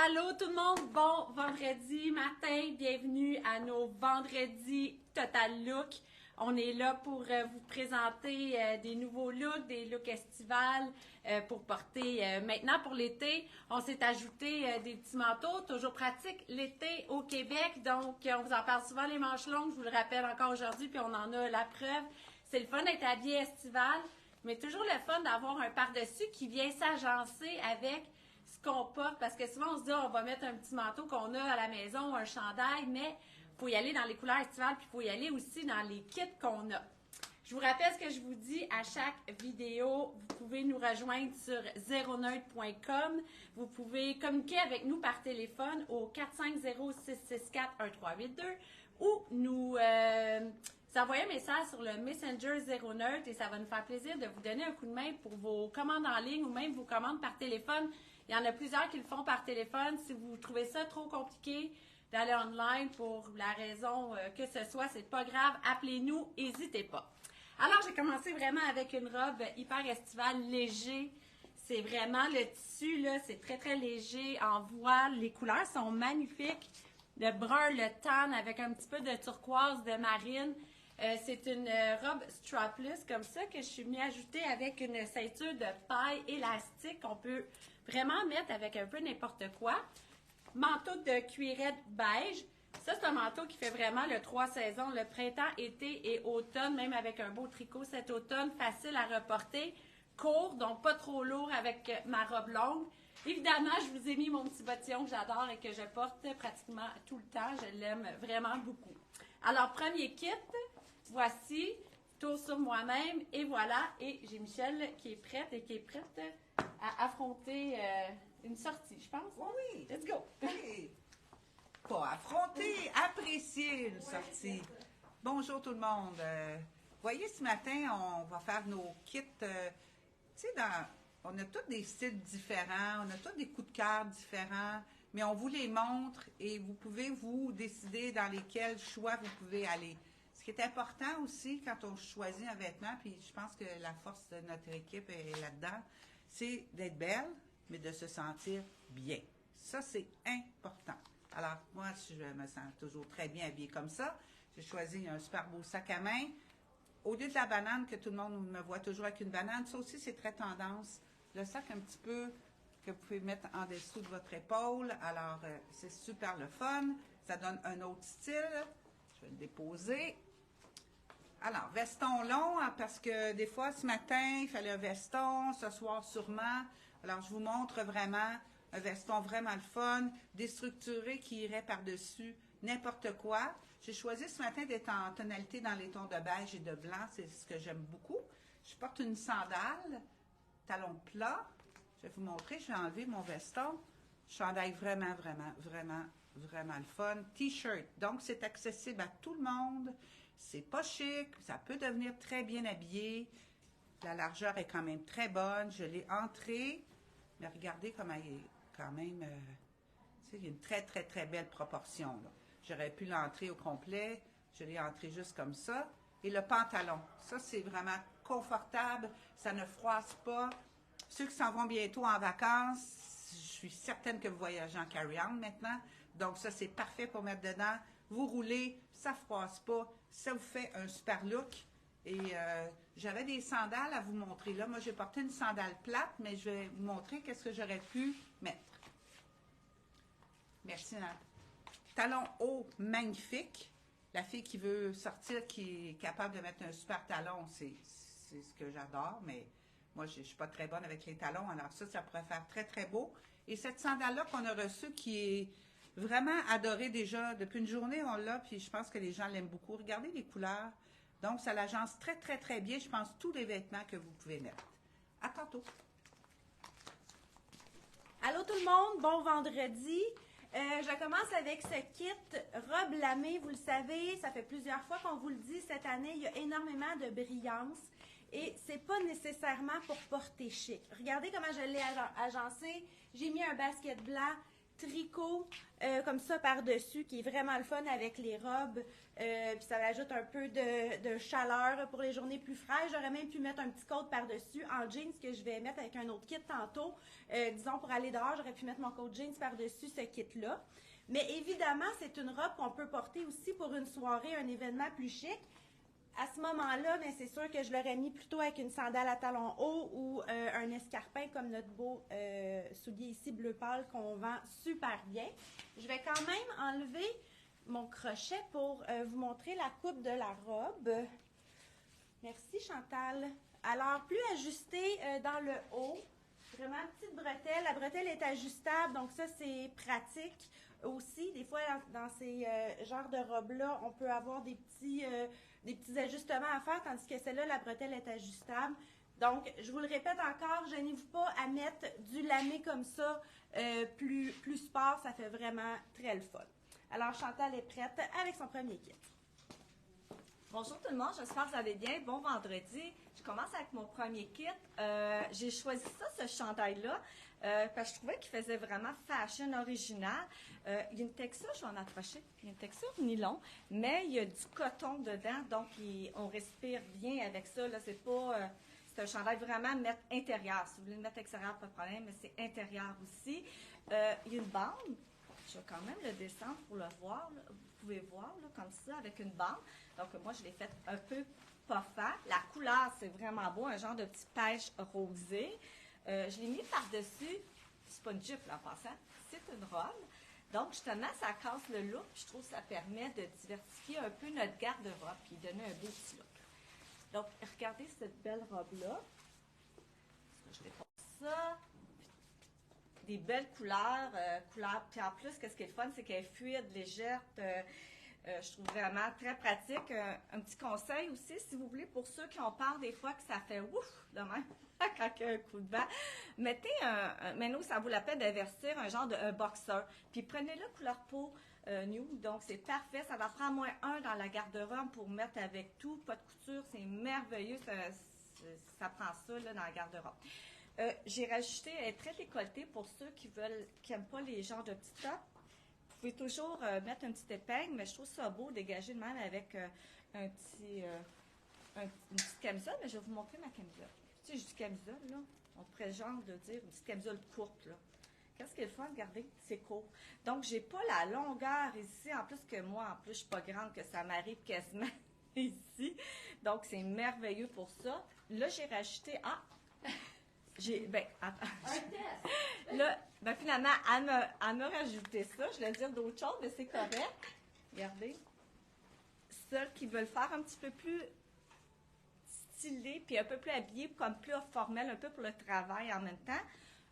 Allô tout le monde, bon vendredi matin, bienvenue à nos vendredis Total Look. On est là pour vous présenter des nouveaux looks, des looks estivales pour porter. Maintenant pour l'été, on s'est ajouté des petits manteaux, toujours pratiques l'été au Québec. Donc on vous en parle souvent les manches longues, je vous le rappelle encore aujourd'hui, puis on en a la preuve. C'est le fun d'être habillé estival, mais toujours le fun d'avoir un par-dessus qui vient s'agencer avec ce qu'on porte, parce que souvent on se dit on va mettre un petit manteau qu'on a à la maison, un chandail, mais il faut y aller dans les couleurs estivales, puis il faut y aller aussi dans les kits qu'on a. Je vous rappelle ce que je vous dis à chaque vidéo. Vous pouvez nous rejoindre sur zeronerd.com. Vous pouvez communiquer avec nous par téléphone au 450-664-1382 ou nous envoyer un message sur le Messenger Zeronerd et ça va nous faire plaisir de vous donner un coup de main pour vos commandes en ligne ou même vos commandes par téléphone. Il y en a plusieurs qui le font par téléphone. Si vous trouvez ça trop compliqué d'aller online pour la raison que ce soit, c'est pas grave. Appelez-nous, n'hésitez pas. Alors, j'ai commencé vraiment avec une robe hyper estivale, léger. C'est vraiment le tissu, là, c'est très, très léger en voile. Les couleurs sont magnifiques. Le brun, le tan avec un petit peu de turquoise, de marine. C'est une robe strapless comme ça que je suis venue ajouter avec une ceinture de paille élastique qu'on peut vraiment mettre avec un peu n'importe quoi. Manteau de cuirette beige. Ça, c'est un manteau qui fait vraiment le 3 saisons, le printemps, été et automne, même avec un beau tricot cet automne, facile à reporter, court, donc pas trop lourd avec ma robe longue. Évidemment, je vous ai mis mon petit bottillon que j'adore et que je porte pratiquement tout le temps. Je l'aime vraiment beaucoup. Alors, premier kit, voici, tour sur moi-même, et voilà. Et j'ai Michelle qui est prête et qui est prête à affronter une sortie, je pense. Oui. Let's go! Oui. Pas affronter, apprécier une sortie. Bonjour tout le monde. Voyez, ce matin, on va faire nos kits. Tu sais, on a tous des styles différents, on a tous des coups de cœur différents, mais on vous les montre et vous pouvez vous décider dans lesquels choix vous pouvez aller. Ce qui est important aussi quand on choisit un vêtement, puis je pense que la force de notre équipe est là-dedans, c'est d'être belle, mais de se sentir bien. Ça, c'est important. Alors, moi, je me sens toujours très bien habillée comme ça. J'ai choisi un super beau sac à main. Au lieu de la banane, que tout le monde me voit toujours avec une banane, ça aussi, c'est très tendance. Le sac un petit peu que vous pouvez mettre en dessous de votre épaule. Alors, c'est super le fun. Ça donne un autre style. Je vais le déposer. Alors, veston long, hein, parce que des fois, ce matin, il fallait un veston, ce soir sûrement. Alors, je vous montre vraiment un veston vraiment le fun, déstructuré qui irait par-dessus n'importe quoi. J'ai choisi ce matin d'être en tonalité dans les tons de beige et de blanc, c'est ce que j'aime beaucoup. Je porte une sandale, talon plat. Je vais vous montrer, je vais enlever mon veston. Chandail vraiment, vraiment, vraiment, vraiment le fun. T-shirt, donc c'est accessible à tout le monde. C'est pas chic, ça peut devenir très bien habillé. La largeur est quand même très bonne. Je l'ai entrée, mais regardez comme elle est quand même... tu sais, il y a une très, très, très belle proportion. J'aurais pu l'entrer au complet. Je l'ai entrée juste comme ça. Et le pantalon, ça, c'est vraiment confortable. Ça ne froisse pas. Ceux qui s'en vont bientôt en vacances, je suis certaine que vous voyagez en carry-on maintenant. Donc, ça, c'est parfait pour mettre dedans. Vous roulez, ça ne froisse pas. Ça vous fait un super look. Et j'avais des sandales à vous montrer. Là, moi, j'ai porté une sandale plate, mais je vais vous montrer qu'est-ce que j'aurais pu mettre. Merci, Nat. Talon haut, magnifique. La fille qui veut sortir, qui est capable de mettre un super talon, c'est ce que j'adore, mais moi, je ne suis pas très bonne avec les talons, alors ça pourrait faire très, très beau. Et cette sandale-là qu'on a reçue, qui est vraiment adorée déjà, depuis une journée, on l'a, puis je pense que les gens l'aiment beaucoup. Regardez les couleurs. Donc, ça l'agence très, très, très bien, je pense, tous les vêtements que vous pouvez mettre. À tantôt. Allô tout le monde, bon vendredi. Je commence avec ce kit robe lamée. Vous le savez, ça fait plusieurs fois qu'on vous le dit cette année, il y a énormément de brillance et c'est pas nécessairement pour porter chic. Regardez comment je l'ai agencé. J'ai mis un basket blanc tricot comme ça par-dessus qui est vraiment le fun avec les robes. Puis ça ajoute un peu de chaleur pour les journées plus fraîches. J'aurais même pu mettre un petit coat par-dessus en jeans que je vais mettre avec un autre kit tantôt. Disons pour aller dehors, j'aurais pu mettre mon coat jeans par-dessus ce kit-là. Mais évidemment, c'est une robe qu'on peut porter aussi pour une soirée, un événement plus chic. À ce moment-là, ben, c'est sûr que je l'aurais mis plutôt avec une sandale à talons hauts ou un escarpin comme notre beau soulier ici bleu pâle qu'on vend super bien. Je vais quand même enlever mon crochet pour vous montrer la coupe de la robe. Merci Chantal. Alors, plus ajusté dans le haut. Vraiment petite bretelle. La bretelle est ajustable, donc ça c'est pratique aussi. Des fois, dans ces genres de robes-là, on peut avoir des petits ajustements à faire, tandis que celle-là, la bretelle est ajustable. Donc, je vous le répète encore, gênez-vous pas à mettre du lamé comme ça, plus sport, ça fait vraiment très le fun. Alors, Chantal est prête avec son premier kit. Bonjour tout le monde, j'espère que vous allez bien. Bon vendredi. Je commence avec mon premier kit. J'ai choisi ça, ce chandail-là, parce que je trouvais qu'il faisait vraiment fashion original. Il y a une texture, je vais en approcher, il y a une texture nylon, mais il y a du coton dedans, donc on respire bien avec ça. Là, c'est un chandail vraiment mettre intérieur. Si vous voulez le mettre extérieur, pas de problème, mais c'est intérieur aussi. Il y a une bande. Je vais quand même le descendre pour le voir. Là. Vous pouvez voir, là, comme ça, avec une bande. Donc, moi, je l'ai fait un peu puffant. La couleur, c'est vraiment beau, un genre de petit pêche rosé. Je l'ai mis par-dessus. C'est pas une jupe, là, en passant. C'est une robe. Donc, justement, ça casse le look. Je trouve que ça permet de diversifier un peu notre garde-robe puis donner un beau petit look. Donc, regardez cette belle robe-là. Je dépasse ça. Des belles couleurs. Puis en plus, qu'est-ce qui est le fun, c'est qu'elle est fluide, légère. Je trouve vraiment très pratique. Un petit conseil aussi, si vous voulez, pour ceux qui ont peur des fois que ça fait ouf de même quand il y a un coup de vent, mettez maintenant, ça vaut la peine d'investir un genre de boxer. Puis prenez-le couleur peau nude, donc c'est parfait. Ça va prendre moins un dans la garde-robe pour mettre avec tout, pas de couture, c'est merveilleux. Ça prend ça là, dans la garde-robe. J'ai rajouté, elle est très décolletée pour ceux qui n'aiment pas les genres de petits tops. Vous pouvez toujours mettre une petite épingle, mais je trouve ça beau, dégager de même avec une petite camisole. Mais je vais vous montrer ma camisole. Tu sais, je dis camisole, là. On pourrait genre de dire une petite camisole courte, là. Qu'est-ce qui est le fun? Regardez, c'est court. Donc, j'ai pas la longueur ici. En plus que moi, en plus, je suis pas grande, que ça m'arrive quasiment ici. Donc, c'est merveilleux pour ça. Là, j'ai rajouté... attends. Un test! Là, finalement, elle m'a rajouté ça. Je voulais dire d'autres choses, mais c'est correct. Regardez. Celles qui veulent faire un petit peu plus stylé, puis un peu plus habillé, comme plus formel, un peu pour le travail en même temps.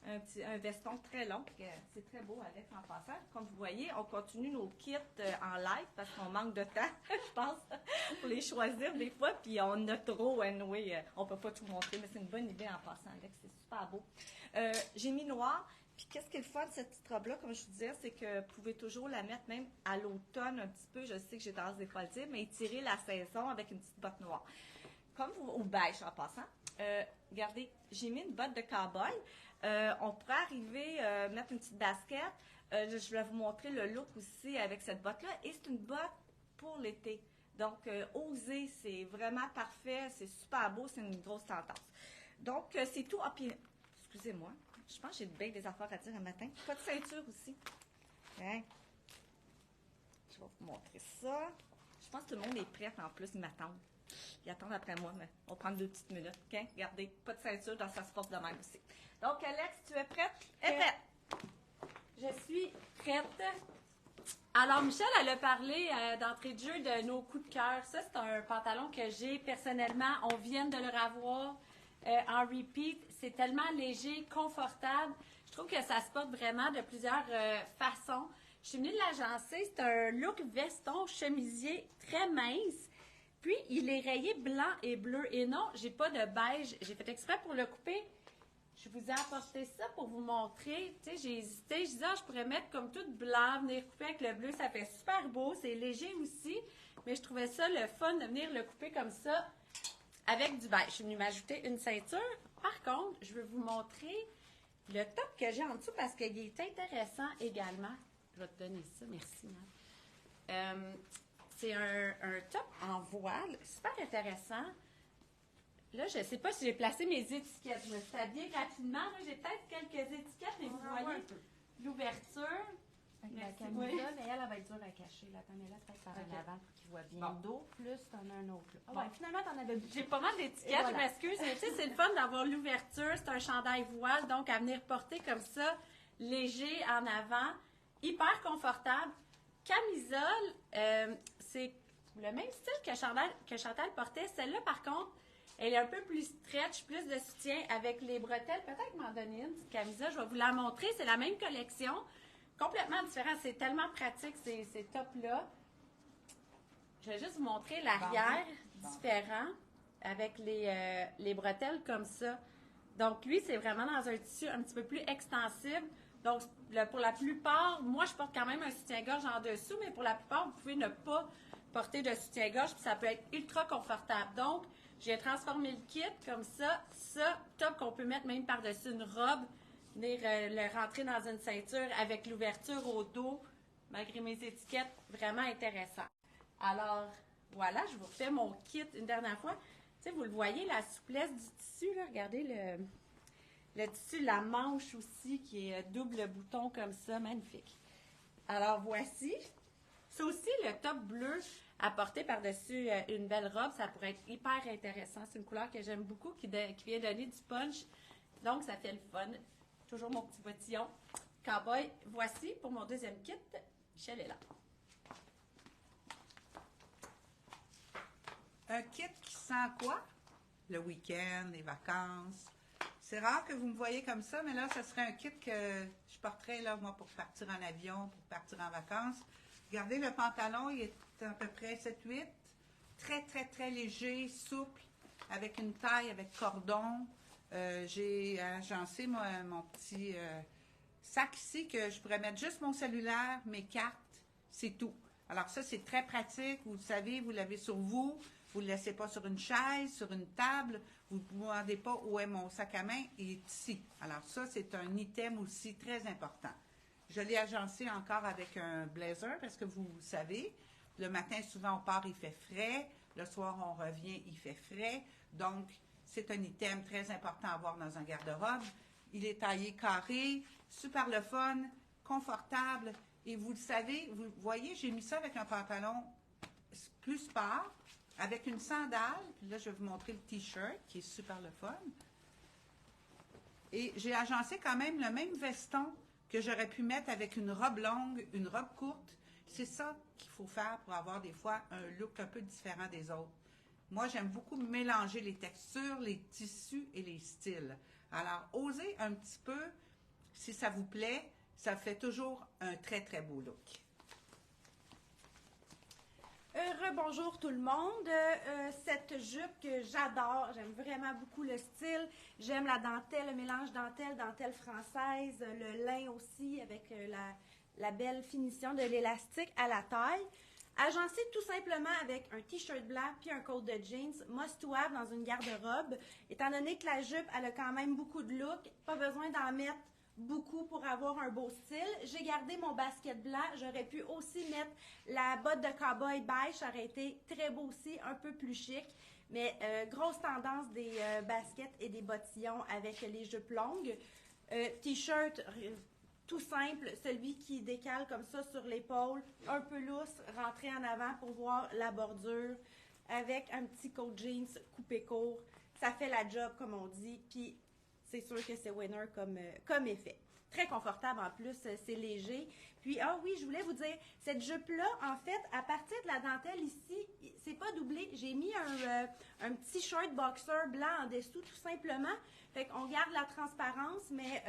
Un veston très long. C'est très beau avec en passant. Comme vous voyez, on continue nos kits en live parce qu'on manque de temps, je pense, pour les choisir des fois. Puis on en a trop, anyway. On peut pas tout montrer, mais c'est une bonne idée en passant, Alex. C'est super beau. J'ai mis noir. Puis qu'est-ce qui est le fun de cette petite robe-là, comme je vous disais, c'est que vous pouvez toujours la mettre même à l'automne un petit peu. Je sais que j'ai tendance des fois à le dire, mais étirer la saison avec une petite botte noire. Comme vous, au beige en passant. Regardez, j'ai mis une botte de cow-boy. On pourrait arriver mettre une petite basket. Je vais vous montrer le look aussi avec cette botte-là. Et c'est une botte pour l'été. Donc, oser, c'est vraiment parfait. C'est super beau. C'est une grosse tendance. Donc, c'est tout. Ah, puis, excusez-moi. Je pense que j'ai bien des affaires à dire un matin. Pas de ceinture aussi. Hein? Je vais vous montrer ça. Je pense que tout le monde est prêt en plus. Ils m'attendent. Ils attendent après moi, mais on va prendre 2 petites minutes. OK? Regardez, pas de ceinture, dans ça se porte de même aussi. Donc, Alex, tu es prête? Prête! Je suis prête. Alors, Michel, elle a parlé d'entrée de jeu de nos coups de cœur. Ça, c'est un pantalon que j'ai personnellement. On vient de le revoir en repeat. C'est tellement léger, confortable. Je trouve que ça se porte vraiment de plusieurs façons. Je suis venue de l'agencer. C'est un look veston chemisier très mince. Puis, il est rayé blanc et bleu. Et non, j'ai pas de beige. J'ai fait exprès pour le couper. Je vous ai apporté ça pour vous montrer. Tu sais, j'ai hésité. Je disais, je pourrais mettre comme tout blanc, venir couper avec le bleu. Ça fait super beau. C'est léger aussi. Mais je trouvais ça le fun de venir le couper comme ça avec du beige. Je suis venue m'ajouter une ceinture. Par contre, je vais vous montrer le top que j'ai en dessous, parce qu'il est intéressant également, je vais te donner ça, merci, Matt. C'est un top en voile, super intéressant. Là, je ne sais pas si j'ai placé mes étiquettes. Je me suis habillée rapidement. Là, j'ai peut-être quelques étiquettes, mais vous voyez l'ouverture. Avec la Merci. camisole, Oui. mais elle va être dure à cacher. La Pamela, peut-être par en avant pour qu'il voit bien. Bon. Dos, plus t'en as un autre. Là. Ah Bon. ouais, finalement, t'en avais beaucoup. J'ai pas mal d'étiquettes, Et voilà. je m'excuse. Mais tu sais, c'est le fun d'avoir l'ouverture. C'est un chandail voile, donc à venir porter comme ça, léger en avant, hyper confortable. Camisole, c'est le même style que Chantal portait. Celle-là, par contre, elle est un peu plus stretch, plus de soutien avec les bretelles. Peut-être m'en donner une petite camisole. Je vais vous la montrer. C'est la même collection. Complètement différent. C'est tellement pratique, ces tops-là. Je vais juste vous montrer l'arrière différent avec les bretelles comme ça. Donc, lui, c'est vraiment dans un tissu un petit peu plus extensible. Donc, pour la plupart, moi, je porte quand même un soutien-gorge en dessous, mais pour la plupart, vous pouvez ne pas porter de soutien-gorge, puis ça peut être ultra confortable. Donc, j'ai transformé le kit comme ça. Ça, top qu'on peut mettre même par-dessus une robe, venir le rentrer dans une ceinture avec l'ouverture au dos, malgré mes étiquettes, vraiment intéressant. Alors, voilà, je vous refais mon kit une dernière fois. Tu sais, vous le voyez, la souplesse du tissu, là, regardez le tissu, la manche aussi, qui est double bouton comme ça, magnifique. Alors, voici. C'est aussi le top bleu à porter par-dessus une belle robe. Ça pourrait être hyper intéressant. C'est une couleur que j'aime beaucoup, qui vient donner du punch. Donc, ça fait le fun. Toujours mon petit bottillon. Cowboy, voici pour mon deuxième kit. Michel est là. Un kit qui sent quoi? Le week-end, les vacances. C'est rare que vous me voyez comme ça, mais là, ce serait un kit que je porterais, là, moi, pour partir en avion, pour partir en vacances. Regardez, le pantalon, il est à peu près 7-8. Très, très, très léger, souple, avec une taille avec cordon. J'ai agencé mon petit sac ici que je pourrais mettre juste mon cellulaire, mes cartes, c'est tout. Alors ça, c'est très pratique. Vous le savez, vous l'avez sur vous. Vous ne le laissez pas sur une chaise, sur une table. Vous ne vous demandez pas où est mon sac à main. Il est ici. Alors ça, c'est un item aussi très important. Je l'ai agencé encore avec un blazer parce que vous savez, le matin, souvent, on part, il fait frais. Le soir, on revient, il fait frais. Donc, c'est un item très important à avoir dans un garde-robe. Il est taillé carré, super le fun, confortable. Et vous le savez, vous voyez, j'ai mis ça avec un pantalon plus sport, avec une sandale. Puis là, je vais vous montrer le T-shirt qui est super le fun. Et j'ai agencé quand même le même veston que j'aurais pu mettre avec une robe longue, une robe courte. C'est ça qu'il faut faire pour avoir des fois un look un peu différent des autres. Moi, j'aime beaucoup mélanger les textures, les tissus et les styles. Alors, osez un petit peu, si ça vous plaît, ça fait toujours un très, très beau look. Rebonjour tout le monde. Cette jupe que j'adore, j'aime vraiment beaucoup le style. J'aime la dentelle, le mélange dentelle française, le lin aussi avec la belle finition de l'élastique à la taille. Agencé tout simplement avec un t-shirt blanc puis un coat de jeans, must-have dans une garde-robe. Étant donné que la jupe, elle a quand même beaucoup de look, pas besoin d'en mettre beaucoup pour avoir un beau style. J'ai gardé mon basket blanc. J'aurais pu aussi mettre la botte de cowboy beige. Ça aurait été très beau aussi, un peu plus chic. Mais grosse tendance des baskets et des bottillons avec les jupes longues. T-shirt tout simple, celui qui décale comme ça sur l'épaule, un peu lousse, rentré en avant pour voir la bordure, avec un petit coat jeans coupé court. Ça fait la job, comme on dit, puis c'est sûr que c'est winner comme effet. Très confortable en plus, c'est léger. Puis, ah oui, je voulais vous dire, cette jupe-là, en fait, à partir de la dentelle ici, c'est pas doublé. J'ai mis un petit short boxer blanc en dessous, tout simplement. Fait qu'on garde la transparence, mais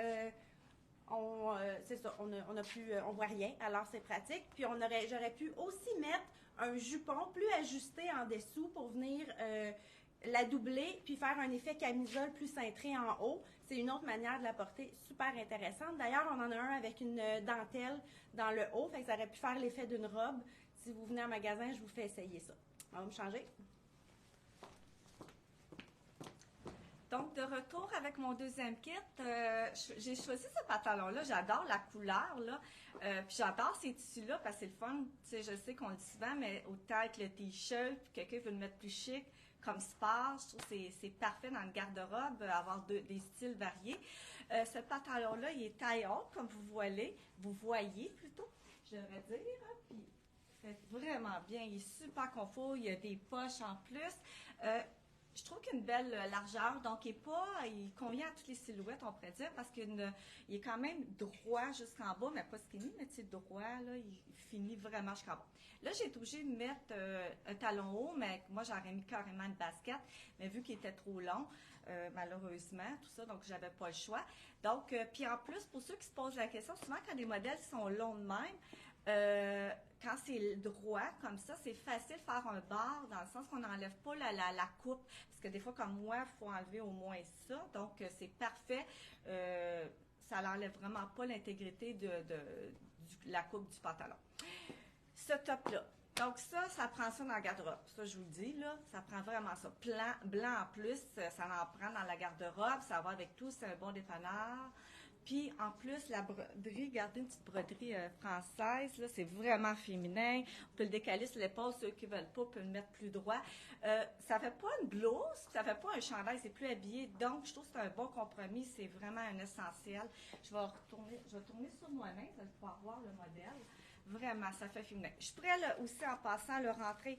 c'est ça, on voit rien, alors c'est pratique. Puis j'aurais pu aussi mettre un jupon plus ajusté en dessous pour venir la doubler, puis faire un effet camisole plus cintré en haut. C'est une autre manière de la porter, super intéressante. D'ailleurs, on en a un avec une dentelle dans le haut, fait que ça aurait pu faire l'effet d'une robe. Si vous venez en magasin, je vous fais essayer ça. On va me changer. Donc, de retour avec mon deuxième kit, j'ai choisi ce pantalon-là. J'adore la couleur, là. Puis j'adore ces tissus-là parce que c'est le fun. Tu sais, je sais qu'on le dit souvent, mais autant avec le T-shirt, puis quelqu'un veut le mettre plus chic, comme sport, je trouve que c'est parfait dans le garde-robe, avoir des styles variés. Ce pantalon-là, il est taille haute, comme vous voyez plutôt, je devrais dire. Hein, puis il fait vraiment bien. Il est super confort. Il y a des poches en plus. Je trouve qu'il a une belle largeur, donc il convient à toutes les silhouettes, on pourrait dire, parce qu'il est quand même droit jusqu'en bas, mais pas skinny, mais tu sais, droit, là, il finit vraiment jusqu'en bas. Là, j'ai été obligée de mettre un talon haut, mais moi, j'aurais mis carrément une basket, mais vu qu'il était trop long, malheureusement, tout ça, donc j'avais pas le choix. Donc, puis en plus, pour ceux qui se posent la question, souvent quand des modèles sont longs de même, quand c'est droit comme ça, c'est facile de faire un bar dans le sens qu'on n'enlève pas la coupe. Parce que des fois, comme moi, il faut enlever au moins ça. Donc, c'est parfait. Ça n'enlève vraiment pas l'intégrité de la coupe du pantalon. Ce top-là. Donc, ça prend ça dans la garde-robe. Ça, je vous le dis, là, ça prend vraiment ça. Blanc en plus, ça en prend dans la garde-robe. Ça va avec tout, c'est un bon dépanneur. Puis, en plus, la broderie, regardez une petite broderie française, là, c'est vraiment féminin. On peut le décaler sur l'épaule, ceux qui ne veulent pas, peuvent le mettre plus droit. Ça fait pas une blouse, ça fait pas un chandail, c'est plus habillé. Donc, je trouve que c'est un bon compromis, c'est vraiment un essentiel. Je vais tourner sur moi-même, vous allez pouvoir voir le modèle. Vraiment, ça fait féminin. Je pourrais aussi, en passant, le rentrer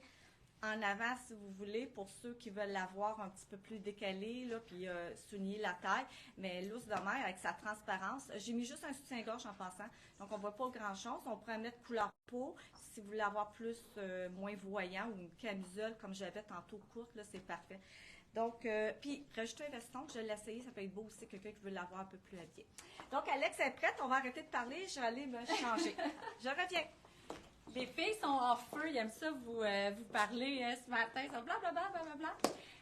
en avant, si vous voulez, pour ceux qui veulent l'avoir un petit peu plus décalé, là, puis souligner la taille. Mais l'ours de mer, avec sa transparence, j'ai mis juste un soutien-gorge en passant, donc on ne voit pas grand-chose. On pourrait mettre couleur peau, si vous voulez avoir plus, moins voyant, ou une camisole, comme j'avais tantôt courte, là, c'est parfait. Donc, puis, rajouter un veston, je l'ai essayé, ça peut être beau aussi, quelqu'un qui veut l'avoir un peu plus habillé. Donc, Alex est prête, on va arrêter de parler, je vais aller me changer. Je reviens. Les filles sont en feu, ils aiment ça vous parler ce matin, ils sont blablabla, blablabla.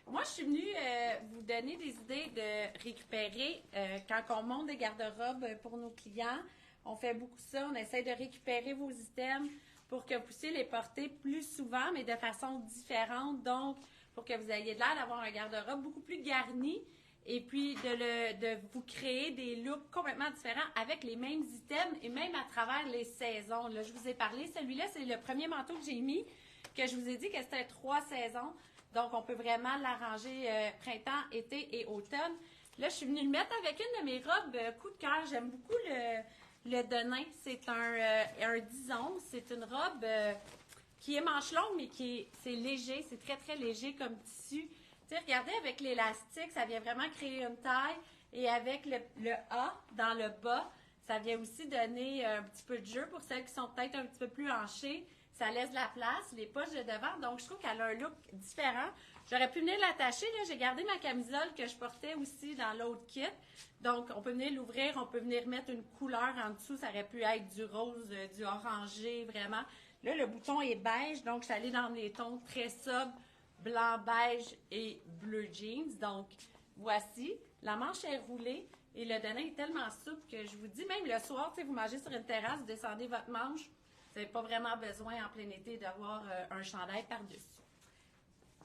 Moi, je suis venue vous donner des idées de récupérer quand on monte des garde-robes pour nos clients. On fait beaucoup ça, on essaie de récupérer vos items pour que vous puissiez les porter plus souvent, mais de façon différente. Donc, pour que vous ayez l'air d'avoir un garde-robe beaucoup plus garni et puis de vous créer des looks complètement différents avec les mêmes items et même à travers les saisons. Là, je vous ai parlé, celui-là, c'est le premier manteau que j'ai mis, que je vous ai dit que c'était 3 saisons. Donc, on peut vraiment l'arranger printemps, été et automne. Là, je suis venue le mettre avec une de mes robes coup de cœur. J'aime beaucoup le denim. C'est un 10 onces. C'est une robe qui est manche longue, mais c'est léger. C'est très, très léger comme tissu. Tu sais, regardez, avec l'élastique, ça vient vraiment créer une taille. Et avec le A dans le bas, ça vient aussi donner un petit peu de jeu pour celles qui sont peut-être un petit peu plus hanchées. Ça laisse de la place, les poches de devant. Donc, je trouve qu'elle a un look différent. J'aurais pu venir l'attacher. Là, j'ai gardé ma camisole que je portais aussi dans l'autre kit. Donc, on peut venir l'ouvrir. On peut venir mettre une couleur en dessous. Ça aurait pu être du rose, du orangé, vraiment. Là, le bouton est beige. Donc, je suis allée dans les tons très sobres. Blanc, beige et bleu jeans. Donc, voici. La manche est roulée et le denim est tellement souple que je vous dis, même le soir, tu sais, vous mangez sur une terrasse, vous descendez votre manche, vous n'avez pas vraiment besoin en plein été d'avoir un chandail par-dessus.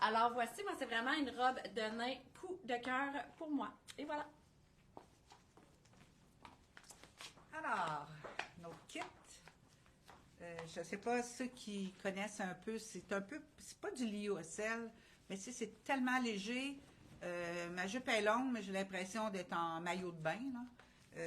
Alors, voici, moi, c'est vraiment une robe de nain coup de cœur pour moi. Et voilà. Alors, nos kits. Je ne sais pas, ceux qui connaissent un peu, c'est pas du lyocell, mais c'est tellement léger. Ma jupe est longue, mais j'ai l'impression d'être en maillot de bain, là.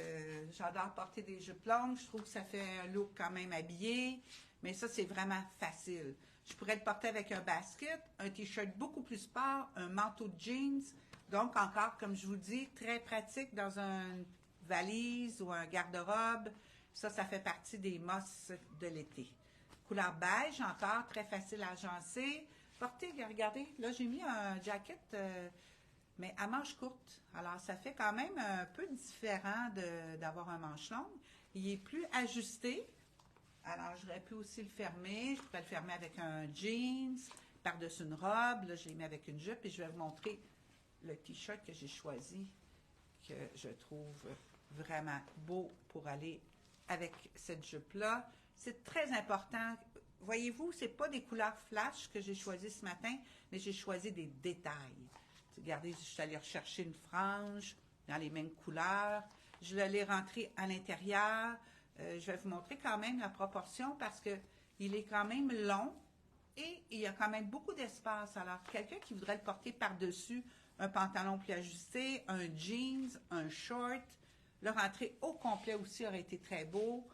J'adore porter des jupes longues. Je trouve que ça fait un look quand même habillé, mais ça, c'est vraiment facile. Je pourrais le porter avec un basket, un t-shirt beaucoup plus sport, un manteau de jeans. Donc, encore, comme je vous dis, très pratique dans une valise ou un garde-robe. Ça fait partie des must de l'été. Couleur beige, encore, très facile à agencer. Portez, regardez, là, j'ai mis un jacket, mais à manches courtes. Alors, ça fait quand même un peu différent d'avoir un manche longue. Il est plus ajusté. Alors, j'aurais pu aussi le fermer. Je pourrais le fermer avec un jeans, par-dessus une robe. Là, je l'ai mis avec une jupe et je vais vous montrer le t-shirt que j'ai choisi, que je trouve vraiment beau pour aller avec cette jupe-là. C'est très important. Voyez-vous, c'est pas des couleurs flash que j'ai choisies ce matin, mais j'ai choisi des détails. regardez, je suis allée rechercher une frange dans les mêmes couleurs. Je l'ai rentré à l'intérieur. Je vais vous montrer quand même la proportion parce que il est quand même long et il y a quand même beaucoup d'espace. Alors, quelqu'un qui voudrait le porter par-dessus un pantalon plus ajusté, un jeans, un short, le rentrer au complet aussi aurait été très beau.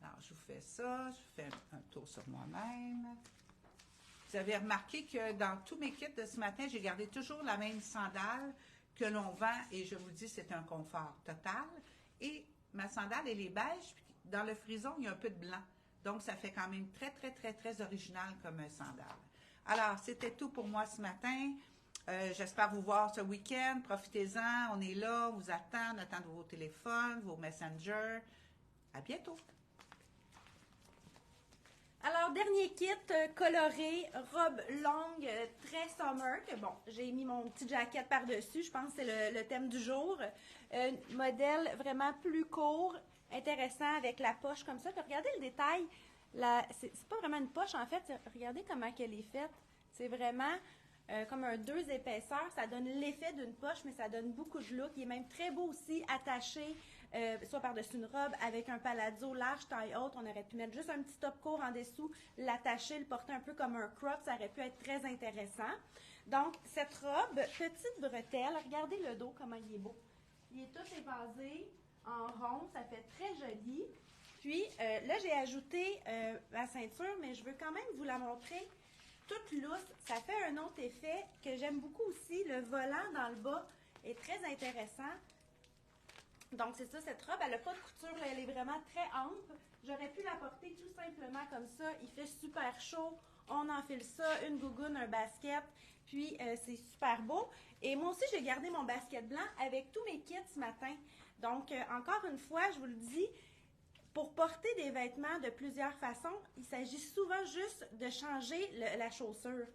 Alors, je vous fais ça. Je vous fais un tour sur moi-même. Vous avez remarqué que dans tous mes kits de ce matin, j'ai gardé toujours la même sandale que l'on vend et je vous dis, c'est un confort total. Et ma sandale, elle est beige, puis dans le frison, il y a un peu de blanc. Donc, ça fait quand même très, très, très, très original comme un sandale. Alors, c'était tout pour moi ce matin. J'espère vous voir ce week-end. Profitez-en. On est là. On vous attend. On attend vos téléphones, vos messengers. À bientôt. Alors, dernier kit coloré, robe longue, très summer. Que bon, j'ai mis mon petit jacket par-dessus. Je pense que c'est le thème du jour. Modèle vraiment plus court, intéressant avec la poche comme ça. Puis regardez le détail. C'est pas vraiment une poche en fait. Regardez comment elle est faite. C'est vraiment comme un 2 épaisseurs. Ça donne l'effet d'une poche, mais ça donne beaucoup de look. Il est même très beau aussi, attaché, soit par-dessus une robe avec un palazzo large, taille haute. On aurait pu mettre juste un petit top court en dessous, l'attacher, le porter un peu comme un crop. Ça aurait pu être très intéressant. Donc, cette robe, petite bretelle, regardez le dos, comment il est beau. Il est tout évasé en rond, ça fait très joli. Puis, là, j'ai ajouté la ceinture, mais je veux quand même vous la montrer toute lousse. Ça fait un autre effet que j'aime beaucoup aussi. Le volant dans le bas est très intéressant. Donc, c'est ça, cette robe, elle n'a pas de couture, là, elle est vraiment très ample. J'aurais pu la porter tout simplement comme ça. Il fait super chaud. On enfile ça, une gougoune, un basket. Puis, c'est super beau. Et moi aussi, j'ai gardé mon basket blanc avec tous mes kits ce matin. Donc, encore une fois, je vous le dis, pour porter des vêtements de plusieurs façons, il s'agit souvent juste de changer la chaussure.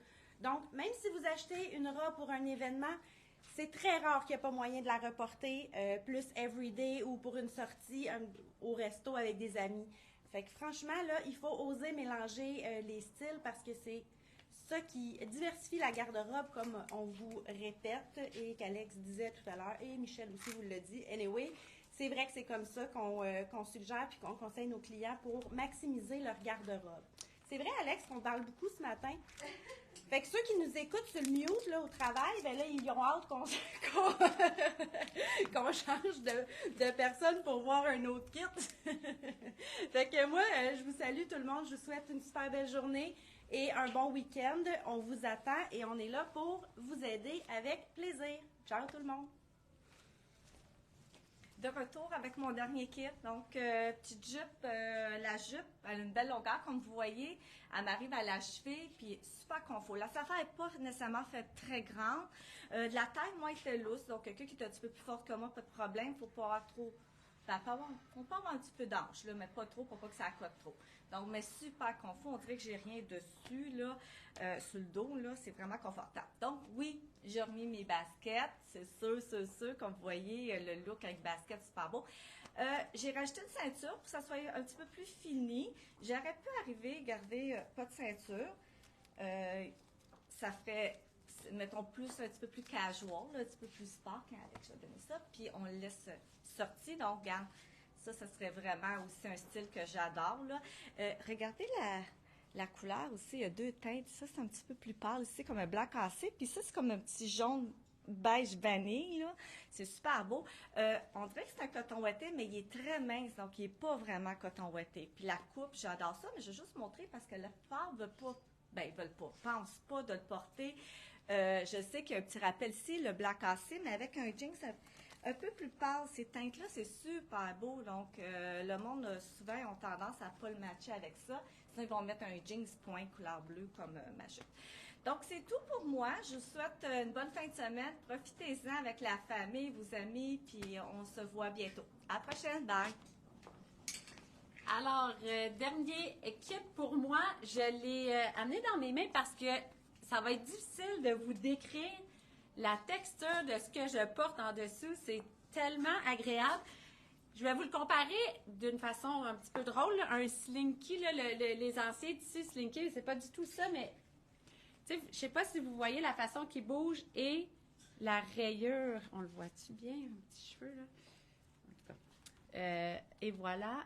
Donc, même si vous achetez une robe pour un événement, c'est très rare qu'il n'y ait pas moyen de la reporter plus everyday ou pour une sortie au resto avec des amis. Fait que franchement, là, il faut oser mélanger les styles parce que c'est ça qui diversifie la garde-robe, comme on vous répète et qu'Alex disait tout à l'heure, et Michel aussi vous l'a dit. Anyway, c'est vrai que c'est comme ça qu'on suggère puis qu'on conseille nos clients pour maximiser leur garde-robe. C'est vrai, Alex, qu'on parle beaucoup ce matin. Fait que ceux qui nous écoutent sur le mute là, au travail, ben là, ils ont hâte qu'on change de personne pour voir un autre kit. Fait que moi, je vous salue tout le monde. Je vous souhaite une super belle journée et un bon week-end. On vous attend et on est là pour vous aider avec plaisir. Ciao tout le monde! De retour avec mon dernier kit. Donc, petite jupe, la jupe, elle a une belle longueur, comme vous voyez. Elle m'arrive à la cheville, puis super confort. La affaire n'est pas nécessairement faite très grande. De la taille, moi, elle était lousse. Donc, quelqu'un qui est un petit peu plus forte que moi, pas de problème. Il ne faut pas avoir trop... on peut avoir un petit peu d'anche, là, mais pas trop pour pas que ça accote trop. Donc, mais super confort. On dirait que j'ai rien dessus, là, sur le dos, là. C'est vraiment confortable. Donc, oui, j'ai remis mes baskets. C'est sûr. Comme vous voyez, le look avec basket, super beau. J'ai rajouté une ceinture pour que ça soit un petit peu plus fini. J'aurais pu arriver, garder pas de ceinture. Ça fait, mettons, un petit peu plus casual, là, un petit peu plus sport quand Alex a donné ça. Puis, on le laisse sorti. Donc, regarde. Ça serait vraiment aussi un style que j'adore, là. Regardez la couleur aussi, il y a deux teintes. Ça, c'est un petit peu plus pâle ici, comme un blanc cassé. Puis ça, c'est comme un petit jaune beige vanille, là. C'est super beau. On dirait que c'est un coton ouaté, mais il est très mince, donc il n'est pas vraiment coton ouaté. Puis la coupe, j'adore ça, mais je vais juste montrer parce que la plupart ne veulent pas, ils veulent pas, pensent pas de le porter. Je sais qu'il y a un petit rappel ici, le blanc cassé, mais avec un jeans un peu plus pâle. Ces teintes-là, c'est super beau. Donc, le monde, souvent, ont tendance à ne pas le matcher avec ça. Sinon, ils vont mettre un jeans point couleur bleue comme ma jupe. Donc, c'est tout pour moi. Je vous souhaite une bonne fin de semaine. Profitez-en avec la famille, vos amis, puis on se voit bientôt. À la prochaine. Bye! Alors, dernier kit pour moi, je l'ai amené dans mes mains parce que ça va être difficile de vous décrire la texture de ce que je porte en dessous. C'est tellement agréable. Je vais vous le comparer d'une façon un petit peu drôle, là, un slinky, là, les anciens tissus slinky, c'est pas du tout ça, mais je sais pas si vous voyez la façon qu'il bouge et La rayure, on le voit-tu bien, un petit cheveu, là? En tout cas. Et voilà,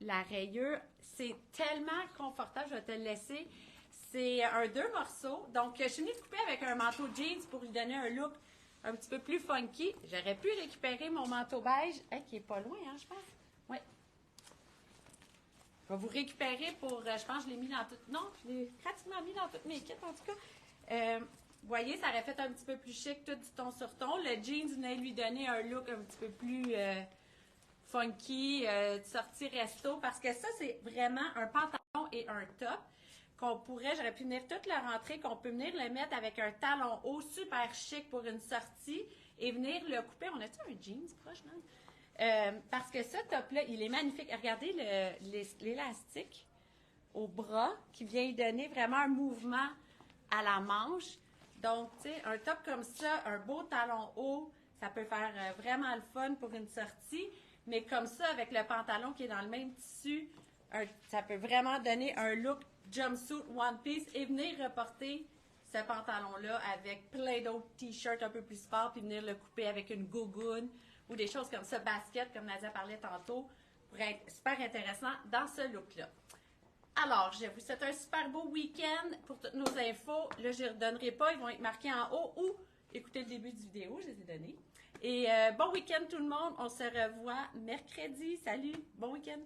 la rayure, c'est tellement confortable, je vais te le laisser. C'est un 2 morceaux. Donc, je suis venue couper avec un manteau jeans pour lui donner un look un petit peu plus funky. J'aurais pu récupérer mon manteau beige, qui est pas loin, hein, je pense. Oui. Je vais vous récupérer pour, je pense que je l'ai mis dans tout. Non, je l'ai pratiquement mis dans toutes mes kits, en tout cas. Vous voyez, ça aurait fait un petit peu plus chic, tout du ton sur ton. Le jeans venait lui donner un look un petit peu plus funky, de sortie resto, parce que ça, c'est vraiment un pantalon et un top qu'on pourrait, j'aurais pu venir toute la rentrée, qu'on peut venir le mettre avec un talon haut super chic pour une sortie et venir le couper. On a-tu un jeans proche, même? Parce que ce top-là, il est magnifique. Regardez l'élastique au bras qui vient lui donner vraiment un mouvement à la manche. Donc, tu sais, un top comme ça, un beau talon haut, ça peut faire vraiment le fun pour une sortie. Mais comme ça, avec le pantalon qui est dans le même tissu, ça peut vraiment donner un look jumpsuit one piece et venir reporter ce pantalon-là avec plein d'autres t-shirts un peu plus forts puis venir le couper avec une gougoune ou des choses comme ça, basket, comme Nadia parlait tantôt, pour être super intéressant dans ce look-là. Alors, je vous souhaite un super beau week-end pour toutes nos infos. Là, je ne les redonnerai pas, ils vont être marqués en haut ou écoutez le début du vidéo, je les ai donnés. Et bon week-end tout le monde, on se revoit mercredi. Salut, bon week-end!